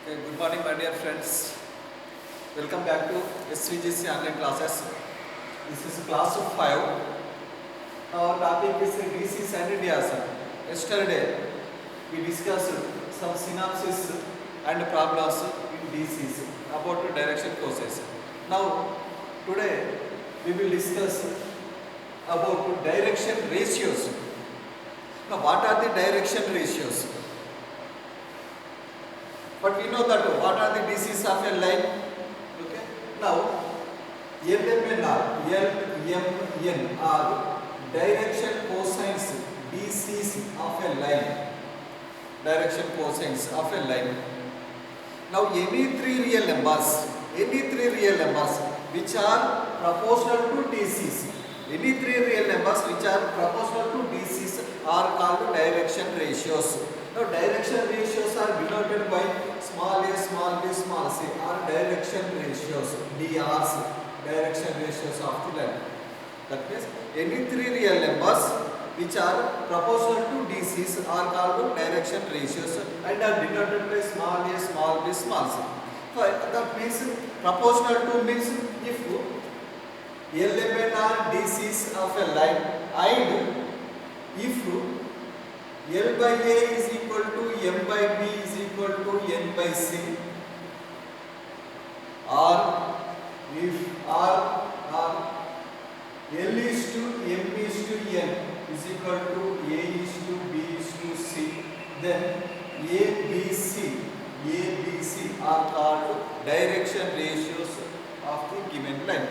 Okay, good morning, my dear friends. Welcome back to SVGC online classes. This is class of 5. Our topic is DCs and DRs. Yesterday, we discussed some synopsis and problems in DCs about direction courses. Now, today, we will discuss about direction ratios. Now, what are the direction ratios? But we know that what are the DCs of a line. Okay. Now, LMN are direction cosines DCs of a line. Direction cosines of a line. Now, any three real numbers which are proportional to DCs, any three real numbers which are proportional to DCs are called direction ratios. Now, direction ratios are denoted by small a, small b, small c are direction ratios, DRs, direction ratios of the line. That means any three real numbers which are proportional to DCs are called direction ratios and are denoted by small a, small b, small c. So, that means proportional to means if LMN are DCs of a line and if L by A is equal to M by B is equal to N by C, or if L is to M is to N is equal to A is to B is to C, then ABC are called direction ratios of the given line.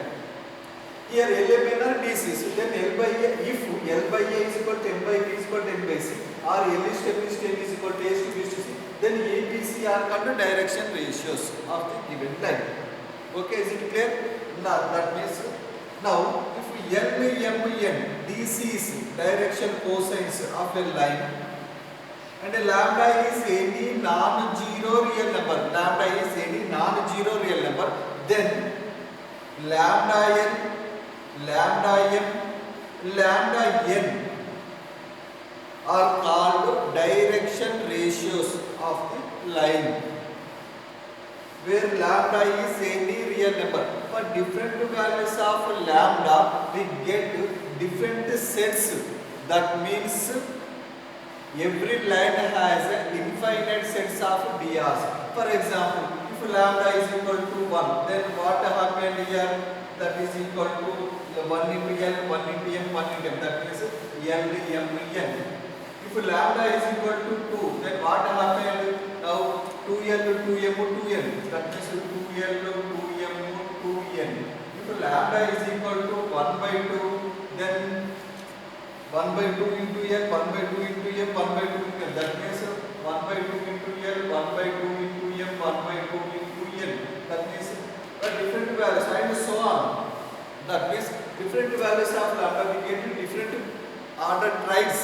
Here LMN are DCs, then L by A, if L by A is equal to M by B is equal to N by C, or L is to M is to N is equal to A is to B is to C, then ABC are called direction ratios of the given line. Okay, is it clear? Now, that means, now if LMN DCs direction cosines of a line and lambda is any non-zero real number, then lambda n are called direction ratios of the line, where lambda is any real number. For different values of lambda, we get different sets. That means every line has infinite sets of DRs. For example, if lambda is equal to 1, then what happened here? That is equal to 1 into L, 1 into M, 1 into M. That means L, M, N. If lambda is equal to 2, then what happened? Now 2L, 2M, 2N. That means 2L, 2M, 2N. If lambda is equal to 1 by 2, then 1 by 2 into L, 1 by 2 into M, 1 by 2 into M. That means 1 by 2 into L, 1 by 2 into M, 1 by 2 into N. That means different values and so on. That means different values of lambda we get different order triads.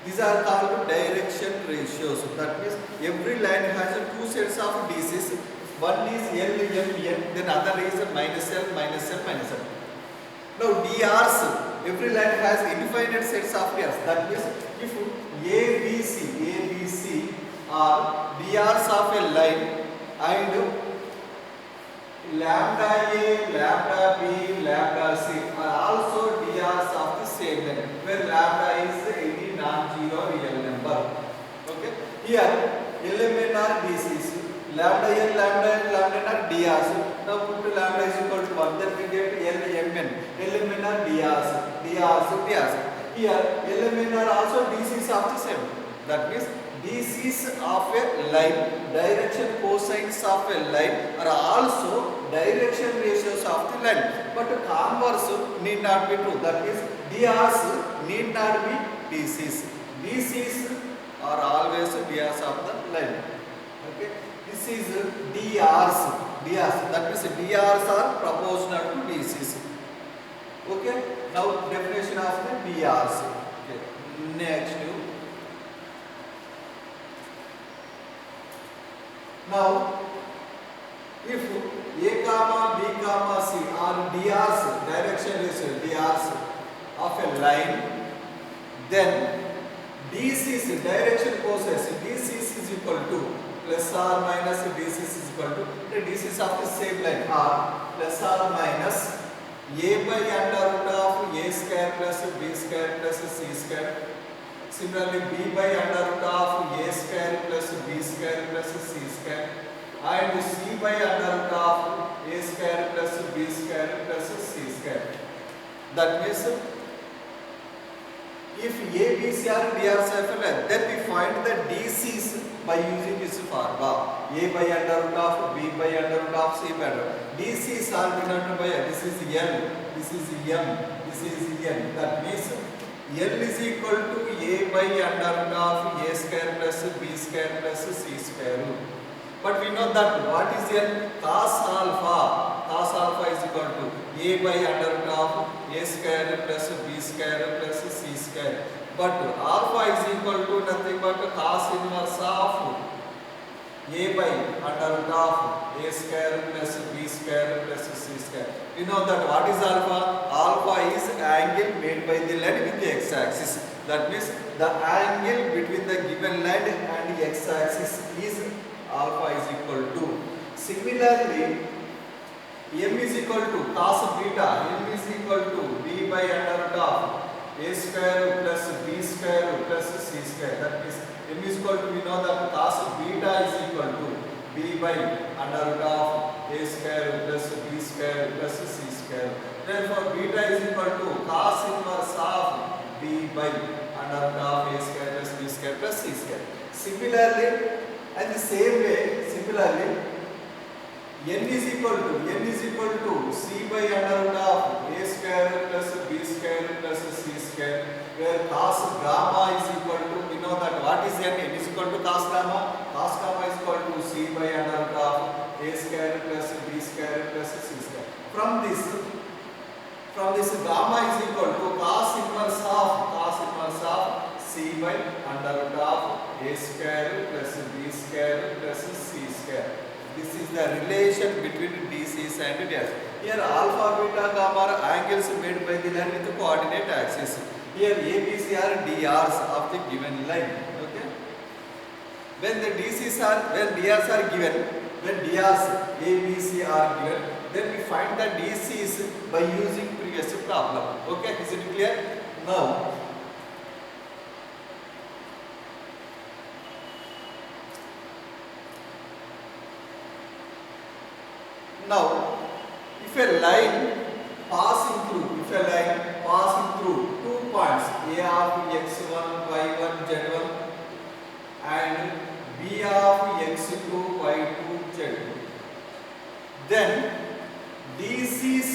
These are called direction ratios. That means every line has two sets of DCs. One is L, M, N, then other is minus L, minus L, minus L. Now DRs, every line has infinite sets of DRs. That means if ABC are DRs of a line and lambda A, lambda B, lambda C are also DRs of the same line, where lambda is any non-zero real number. Okay. Here LMN are DCs, lambda N, lambda are DRs. Now put lambda is equal to 1, then we get LMN. LMN are DRs. Here LMN are also DCs of the same. That means DCs of a line, direction cosines of a line are also direction ratios of the line. But converse need not be true. That means DRs need not be DCs. DCs are always DRs of the line. Okay. This is DRs. That means DRs are proportional to DCs. Okay. Now definition of the DRs. Okay. Next. Now, if A, B, C are DRs, direction ratios, DRs of a line, then DCs, direction cosines, DCs is equal to plus plus or minus DCs is equal to the DCs of the same line are plus or minus a by under root of a square plus b square plus c square. Similarly, b by under root of a square plus b square plus c square, and c by under root of a square plus b square plus c square. That means if a, b, c are d are separate, then we find the DCs by using this formula. A by under root of b by under root of c by under. DCs are denoted by this is L, this is M, this is N. That means L is equal to a by under root of a square plus b square plus c square root. But we know that what is L? Cos alpha. Cos alpha is equal to a by under root of a square plus b square plus c square. But alpha is equal to nothing but cos inverse of a by under root of a square plus b square plus c square. You know that what is alpha? Alpha is angle made by the line with the x-axis. That means the angle between the given line and the x-axis is alpha is equal to. Similarly, m is equal to cos beta. M is equal to b by under root of a square plus b square plus c square. That means m is equal to, we know that cos beta is equal to b by under root of a square plus b square plus c square. Therefore, beta is equal to cos inverse of b by under root of a square plus b square plus c square. Similarly, and the same way, similarly, n is equal to c by under root of a square plus b square plus c square, where cos gamma is equal to, we know that what is n? N is equal to cos gamma. Cos gamma is equal to c by under root of a square plus b square plus c square. From this gamma is equal to cos inverse of c by under root of a square plus b square plus c square. This is the relation between DCs and DRs. Here alpha, beta, gamma are angles made by the line with the coordinate axis. Here A, B, C are DRs of the given line. Okay. When the DCs are, when DRs are given, when DRs A, B, C are given, then we find the DCs by using previous problem. Okay, is it clear? Now, if a line passing through 2 points A of x1, y1, z1 and B of x2, y2, z2, then DCs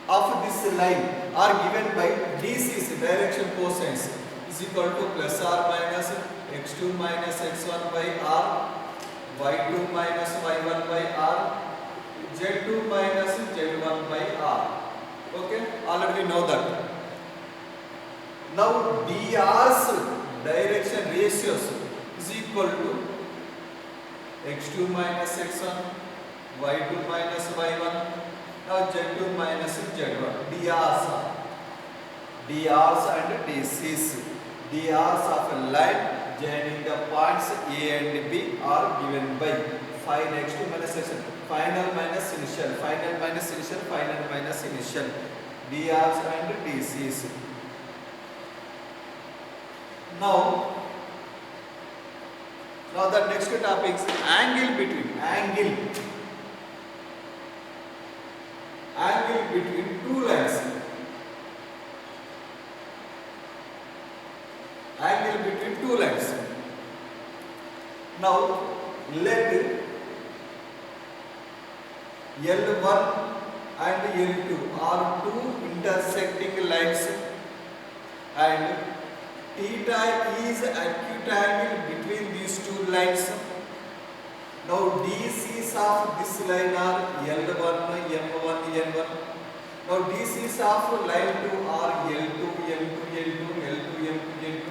of this line are given by DCs, direction cosines, is equal to plus or minus x2 minus x1 by r, y2 minus y1 by r, z2 minus z1 by r. Okay, already we know that. Now DR's direction ratios is equal to x2 minus x1, y2 minus y1, now z2 minus z1. DRs and DCs. DRs of a line joining the points A and B are given by find x2 minus x1. Final minus initial, final minus initial, final minus initial. DRs and DCs. Now the next topic is angle between two lines. Angle between two lines. Now let L1 and L2 are two intersecting lines and theta is acute angle between these two lines. Now DCs of this line are L1, M1, N1. Now DCs of line 2 are L2, M2, L2, L2, M2, N2.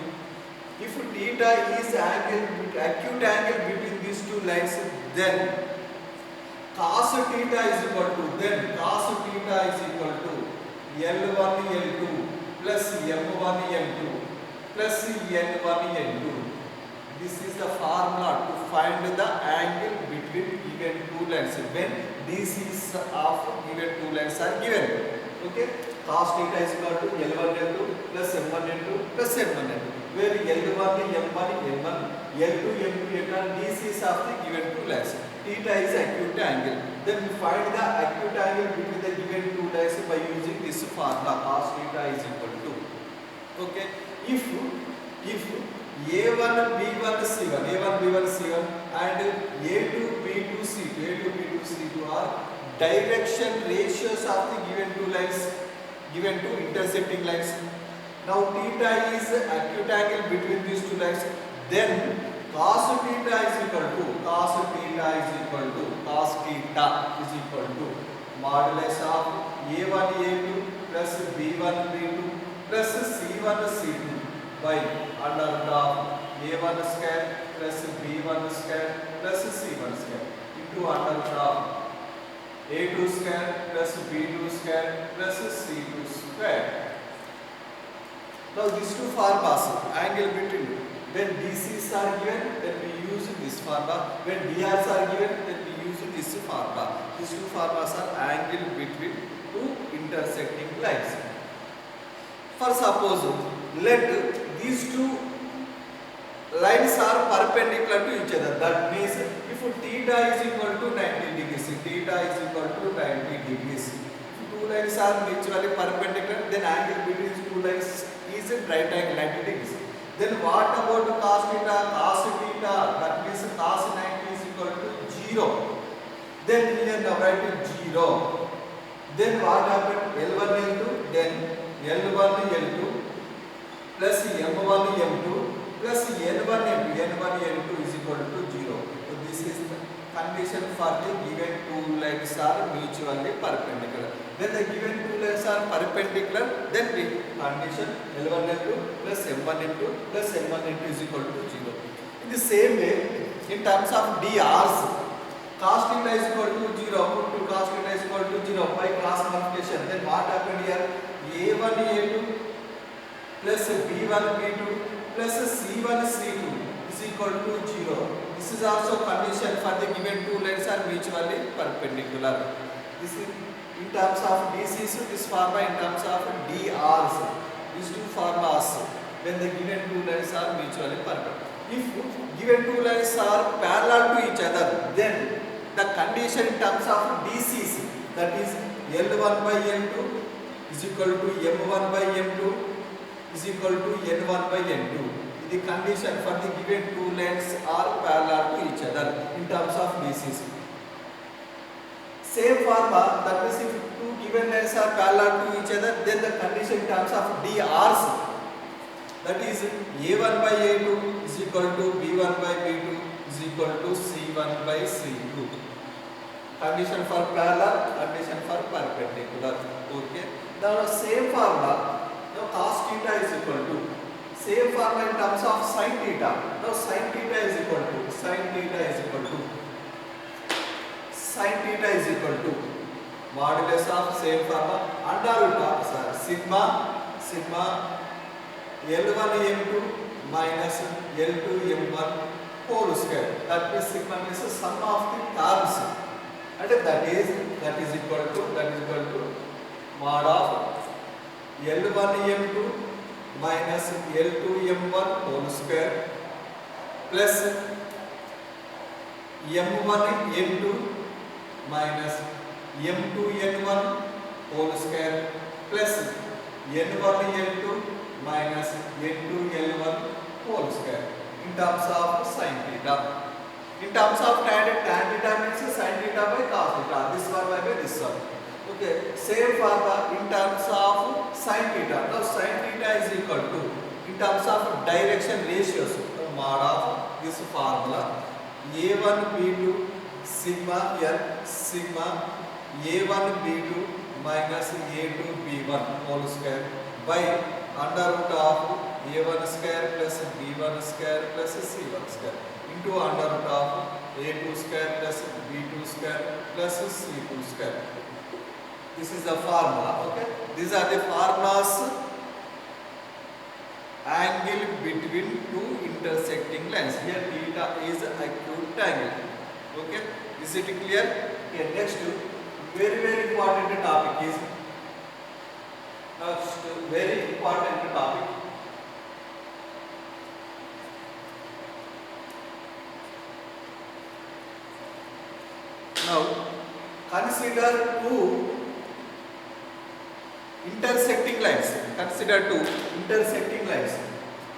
If theta is acute angle between these two lines, then cos theta is equal to L1 L2 plus M1 M2 plus N1 N2. This is the formula to find the angle between given two lines when DCs of given two lines are given. Okay, cos theta is equal to L1 L2 plus M1 L2 plus N1 L2, where L1 M1 N1 L2 M2 N1 DCs of the given two lines. Theta is acute angle. Then we find the acute angle between the given two lines by using this formula. Cos theta is equal to, okay, if A1 B1 C1 A1 B1 C1 and A2 B2 C2 are direction ratios of the given two lines, given two intersecting lines. Now theta is acute angle between these two lines. Then cos theta is equal to modulus of A1 A2 plus B1 B2 plus C1 C2 by under root of A1 square plus B1 square plus C1 square into under root of A2 square plus B2 square plus C2 square. Now these two formulas, angle between, when DCs are given, then we use this formula. When DRs are given, then we use this formula. These two formulas are angle between two intersecting lines. For suppose, let these two lines are perpendicular to each other. That means if theta is equal to 90 degrees, if two lines are mutually perpendicular, then angle between these two lines is at right angle 90 degrees. Then what about cos theta? That means cos 90 is equal to 0. Then here now write 0. Then what happened? L1 L2, then L1 L2 plus M1 M2 plus N1 N2 is equal to 0. So this is the condition for the given two lines are mutually perpendicular. When the given two lines are perpendicular, then the condition L1 L2 plus M1 M2 plus N1 N2 is equal to 0. In the same way, in terms of DRs, cos theta is equal to 0, put to cos theta is equal to 0 by cross multiplication. Then what happened here? A1 A2 plus B1 B2 plus C1 C2 is equal to 0. This is also condition for the given two lines are mutually perpendicular. This is in terms of DCs, this formula. In terms of DRs, these two formulas when the given two lines are mutually perpendicular. If given two lines are parallel to each other, then the condition in terms of DCs, that is L1 by L2 is equal to M1 by M2 is equal to N1 by N2. The condition for the given two lines are parallel to each other in terms of DCs. Same formula, that means if two given lines are parallel to each other, then the condition in terms of DRs, that is A1 by A2 is equal to B1 by B2 is equal to C1 by C2. Condition for parallel, condition for perpendicular. Okay. Now same formula. Now cos theta is equal to, same formula in terms of sin theta. Now sin theta is equal to modulus of same formula under root of sigma L1 M2 minus L2 M1 whole square. That means sigma means the sum of the terms, and that is equal to mod of L1 M2 minus L2 M1 whole square plus M1 N2 minus M2 N1 whole square plus N1 N2 minus N2 L1 whole square in terms of sin theta. In terms of tan theta means sin theta by cos theta. This one by this one. Okay, same formula in terms of sin theta. Now sin theta is equal to, in terms of direction ratios, so mod of this formula A1 B2 sigma N sigma A1 B2 minus A2 B1 whole square by under root of A1 square plus B1 square plus C1 square into under root of A2 square plus B2 square plus C2 square. This is the formula. Okay, these are the formulas angle between two intersecting lines. Here theta is acute angle. Okay, is it clear? Okay, next very important topic is very important topic. Now consider two intersecting lines. Consider two intersecting lines.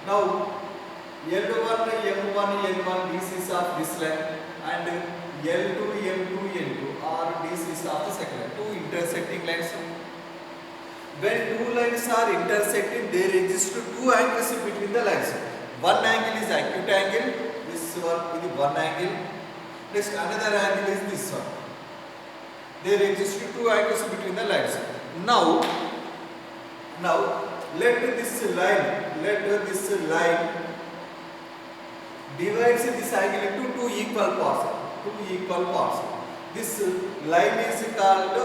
Now L1, M1, N1, this is of this line, and L2, M2, N2 are this is of the second line. Two intersecting lines. When two lines are intersecting, there exist two angles between the lines. One angle is acute angle. This one is one angle. Next another angle is this one. There exist two angles between the lines. Now let this line divides this angle into two equal parts. This line is called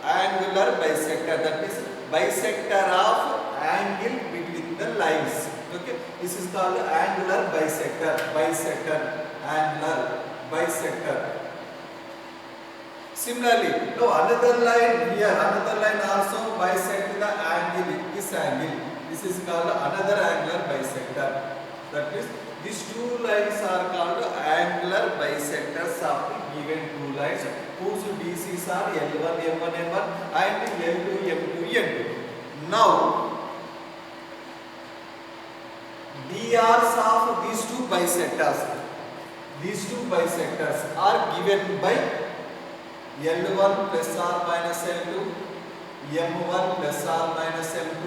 angular bisector. That means bisector of angle between the lines. Okay, this is called angular bisector. Angular bisector. Similarly, now another line also bisect the angle. This is called another angular bisector. That means these two lines are called angular bisectors of the given two lines whose DCs are L1, M1, N1 and L2, M2, N2. Now, DRs of these two bisectors are given by L1 plus or minus L2, M1 plus or minus L2,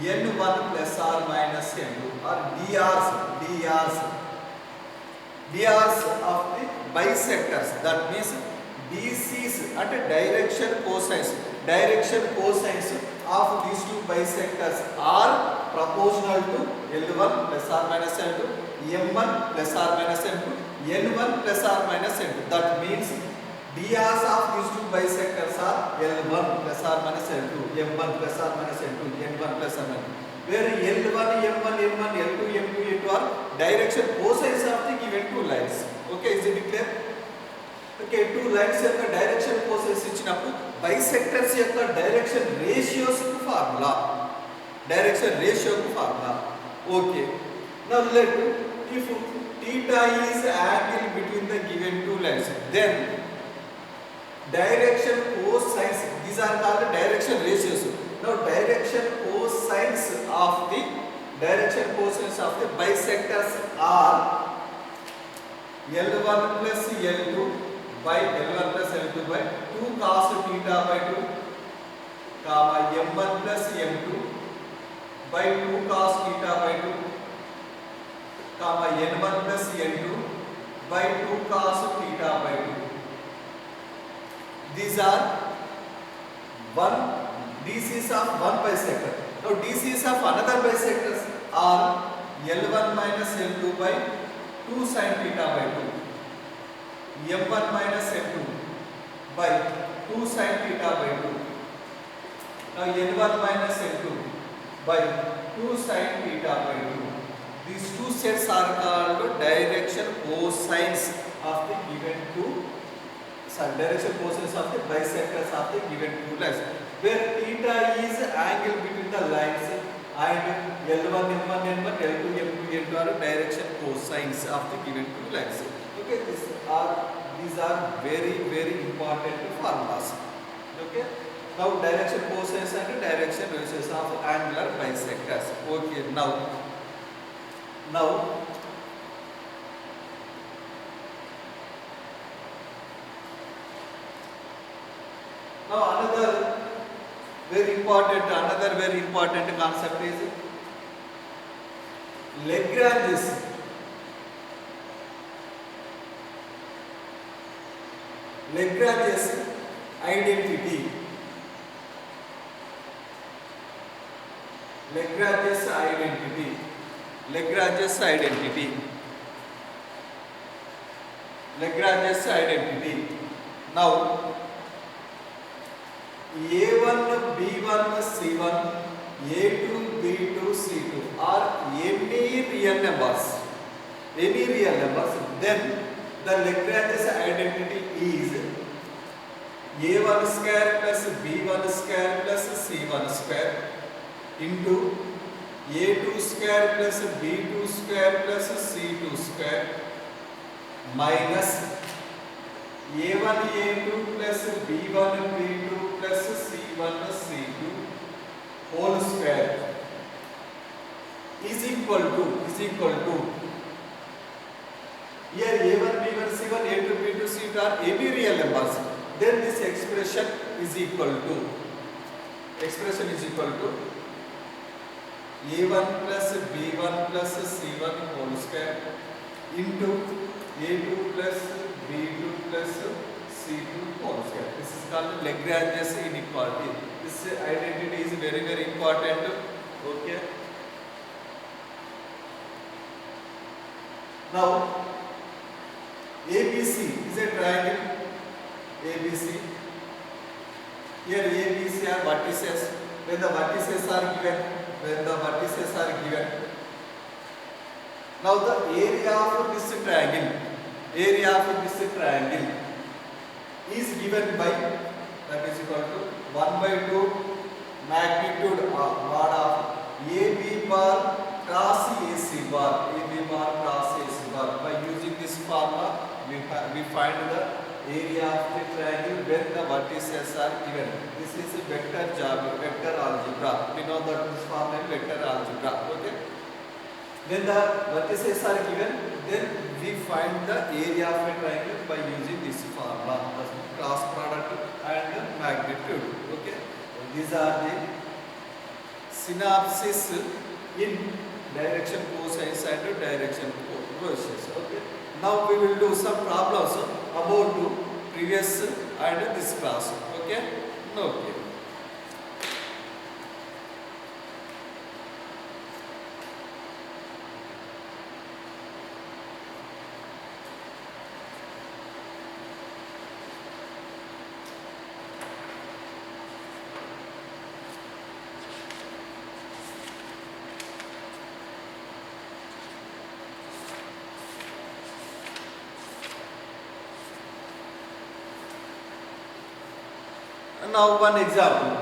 N1 plus or minus N2 or DRs of the bisectors. That means DCs and direction cosines of these two bisectors are proportional to L1 plus or minus L2, M1 plus or minus N2, N1 plus or minus N2. That means DRs of these two bisectors are L1 plus or minus L2, M1 plus or minus N2, N1 plus or minus. Where L1, M1, N1, L2, M2, N2 are direction cosines of the given two lines. Okay, is it clear? Okay, two lines యొక్క direction cosines ఇచ్చినప్పుడు bisectors యొక్క direction ratios కు formula. Okay. Now let if theta is angle between the given two lines, then direction cosines, these are called direction ratios. Now direction cosines of the bisectors are L1 plus L2 by 2 cos theta by 2, comma M1 plus M2 by 2 cos theta by 2, comma N1 plus N2 by 2 cos theta by 2. These are DCs of one bisector. Now DCs of another bisectors are L1 minus L2 by 2 sin theta by 2, M1 minus M2 by 2 sin theta by 2. Now N1 minus M2 by 2 sin theta by 2. These two sets are called direction cosines of the given two. Direction cosines of the bisectors of the given two lines, where theta is angle between the lines and L1, M1, N1, L2, M2, N2 are direction cosines of the given two lines. Okay, these are very important formulas. Okay, now direction cosines and direction ratios of angular bisectors. Okay, now another very important concept is Lagrange's identity. Now A1, B1, C1, A2, B2, B2, C2 are any real numbers, then the Lagrange's identity is A1 square plus B1 square plus C1 square into A2 square plus B2 square plus C2 square minus A1 A2 plus B1 B2 plus C1 C2 whole square is equal to here A1 B1 C1 A2 B2 C2 are any real numbers, then this expression is equal to A1 plus B1 plus C1 whole square into A2 plus B2 plus C2 whole square. This is called Lagrange's inequality. This identity is very, very important. Okay. Now, ABC is a triangle. ABC. Here ABC are vertices. When the vertices are given, now the area of this triangle is given by, that is equal to 1 by 2 magnitude mod of AB bar cross AC bar. By using this formula, we find the area of the triangle when the vertices are given. This is a vector algebra. We know that this formula is vector algebra. Okay. When the vertices are given, then we find the area of a triangle by using this formula, cross product and magnitude. Okay. These are the synopsis in direction cosines and direction cosines. Okay. Now we will do some problems about previous and this class. Okay. Okay. Now one example.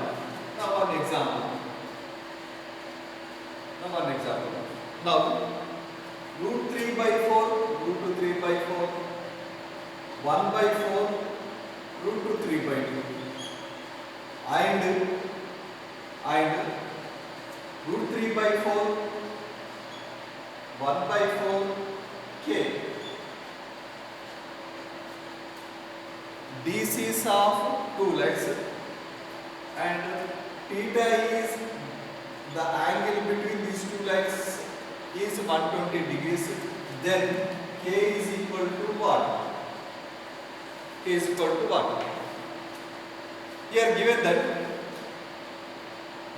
Now root 3 by 4, root 2 3 by 4, 1 by 4, root 2 3 by 2, and root 3 by 4, 1 by 4, k. DCs of two legs, and theta is the angle between these two legs is 120 degrees. Then k is equal to what? Here given that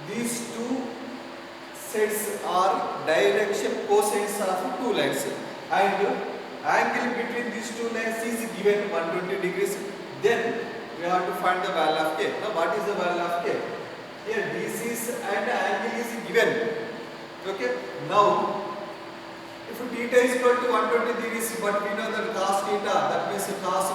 these two sets are direction cosines of two legs, and angle between these two legs is given 120 degrees. Then we have to find the value of k. Now what is the value of k? Here DCs and angle is given. Okay. Now if theta is equal to 120 degrees, but we know that cos theta, that means cos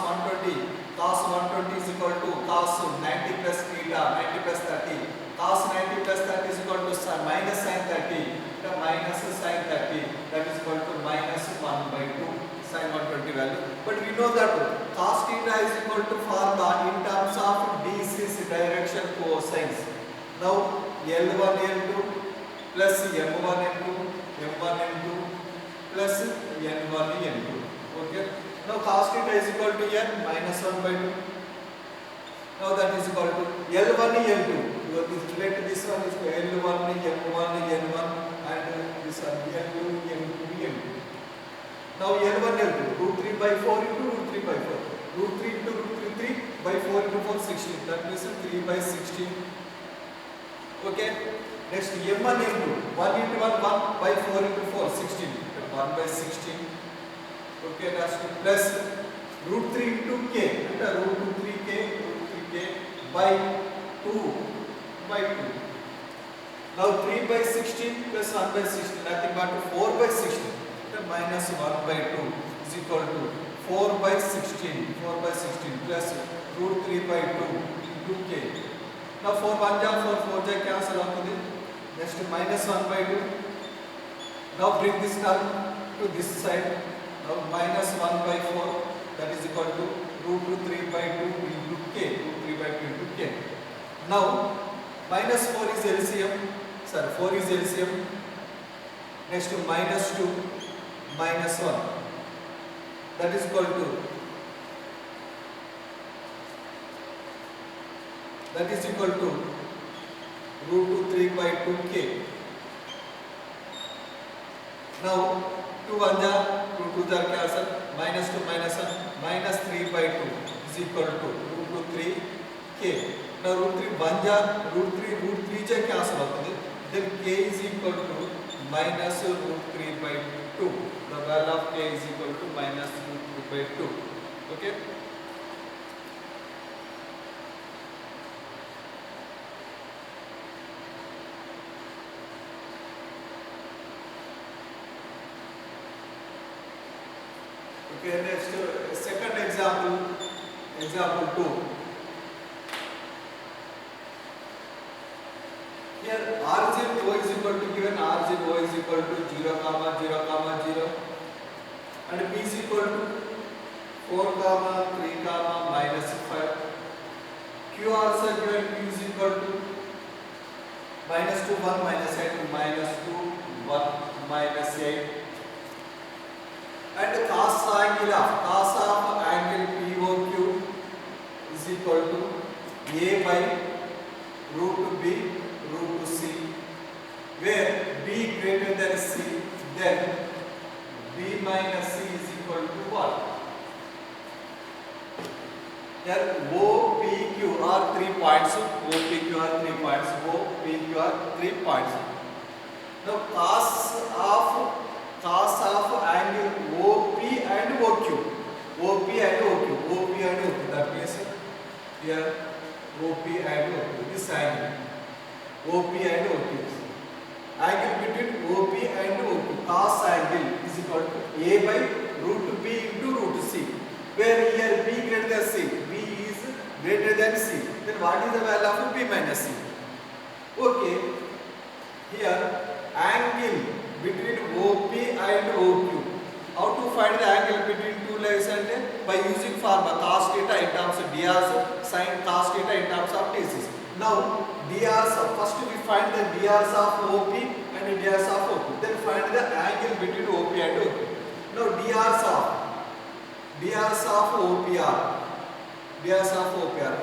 120 is equal to cos 90 plus theta, 90 plus 30. Cos 90 plus 30 is equal to minus sin 30. The minus sin 30, that is equal to minus 1 by 2 sin 120 value. But we know that cos theta is equal to formula in terms of DC's direction cosines. Now L1 L2 plus M1 M2 plus N1 N2. Okay. Now cos theta is equal to N minus 1 by 2. Now that is equal to L1 L2. Let this one is L1 M1 N1 and this one N2 M2 N2. Now L1 L2 root 3 by 4 into root 3 by 4. Root 3 into root 3 by 4 into 4 16. That means 3 by 16. Okay. Next M1 M2 1 into 1 1 by 4 into 4 16. 1 by 16. Okay, that's plus root 3 into k, root 3k by 2 by 2. Now 3 by 16 plus 1 by 16, nothing but 4 by 16. Then minus 1 by 2 is equal to 4 by 16. 4 by 16 plus root 3 by 2 into k. Now 4 1 ja 4 4 ja cancel out. Next minus 1 by 2. Now bring this term to this side. Now minus 1 by 4, that is equal to root 3 by 2 into k. Root 3 by 2 into k. Now minus 4 is LCM. Sorry, 4 is LCM. Next to minus 2, minus 1. That is equal to root 3 by 2k. Now 2 1 ja 2 2 ja cancel, minus 2 minus 1, minus 3 by 2 is equal to root 3 k. Now root 3 1 ja root 3 ja cancel అవుతుంది. Then k is equal to minus root 3 by 2. The value of k is equal to minus root 3 by 2. Okay. Okay, next second example, example 2. Here origin y is equal to given origin y is equal to 0 comma 0 comma 0 and b is equal to 4 comma 3 comma minus 5. Q also given q is equal to minus 2 1 minus 8 minus 2 1 minus 8. And cos of angle POQ is equal to A by root B root C, where B greater than C, then B minus C is equal to what? Here OPQ are 3 points. OPQ are 3 points. OPQ are 3 points. Now cos of angle OP and OQ. OP and OQ. OP and OQ. That means here OP and OQ. This angle. OP and OQ. Angle between OP and OQ. Cos angle is equal to A by root B into root C. Where here B greater than C. B is greater than C. Then what is the value of B minus C? Okay. Here angle between OP and OQ. How to find the angle between two lines and by using formula cos theta in terms of dr, sin cos theta in terms of dc. Now drs, first we find the drs of OP and drs of OQ. Then find the angle between OP and OQ. Now drs of OPR. Drs of OPR.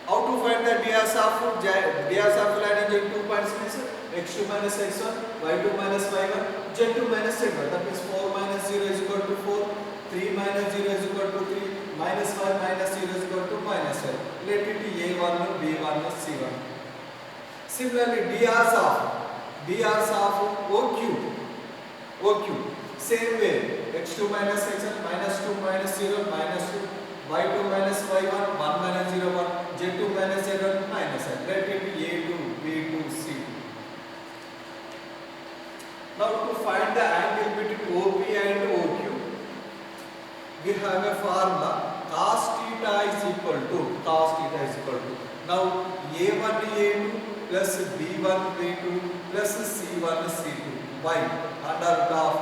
How to find the drs of line in 2 points means x2 minus x1, y2 minus y1, z2 minus z1. That means 4 minus 0 is equal to 4, 3 minus 0 is equal to 3, minus 5 minus 0 is equal to minus 5. Let it be A1, B1, C1. Similarly, drs of OQ. Same way, x2 minus x1, minus 2 minus 0, minus 2, y2 minus y1, 1 minus 0, 1, z2 minus z1, minus 1. Let it be A2, B2, C2. Now to find the angle between OP and OQ, we have a formula cos theta is equal to now A1 A2 plus B1 B2 plus C1 C2 by under root of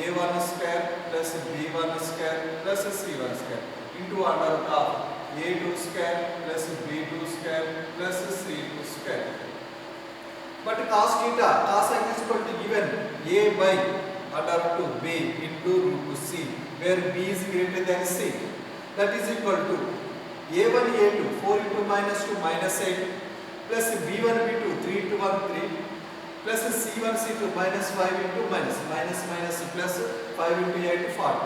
A1 square plus B1 square plus C1 square into under root of A2 square plus B2 square plus C2 square. But cos theta, cos angle is equal to given A by under root of B into root C, where B is greater than C. That is equal to A1 A2 4 into minus 2 minus 8 plus B1 B2 3 into 1 3 plus C1 C2 minus 5 into minus plus 5 into 8 40.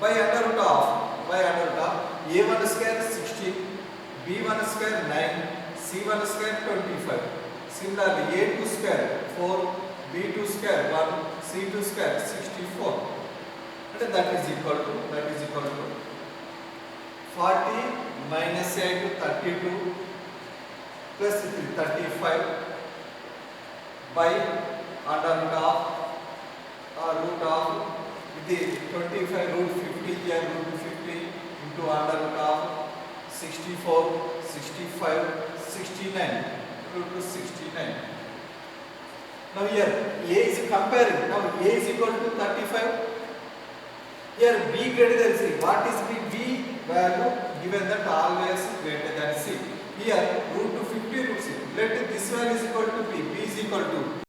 By under root of A1 square 16, B1 square 9, C1 square 25. Similarly, A2 square 4, B2 square 1, C2 square 64. And that is equal to 40 minus 8 32 plus 35 by under root of the 25 root 50 here root 50 into under root of 64 65 69 root 69. Now here a is comparing. Now a is equal to 35. Here b greater than c. What is b value? Given that always greater than c. Here root 50 root c. Let this value is equal to b. B is equal to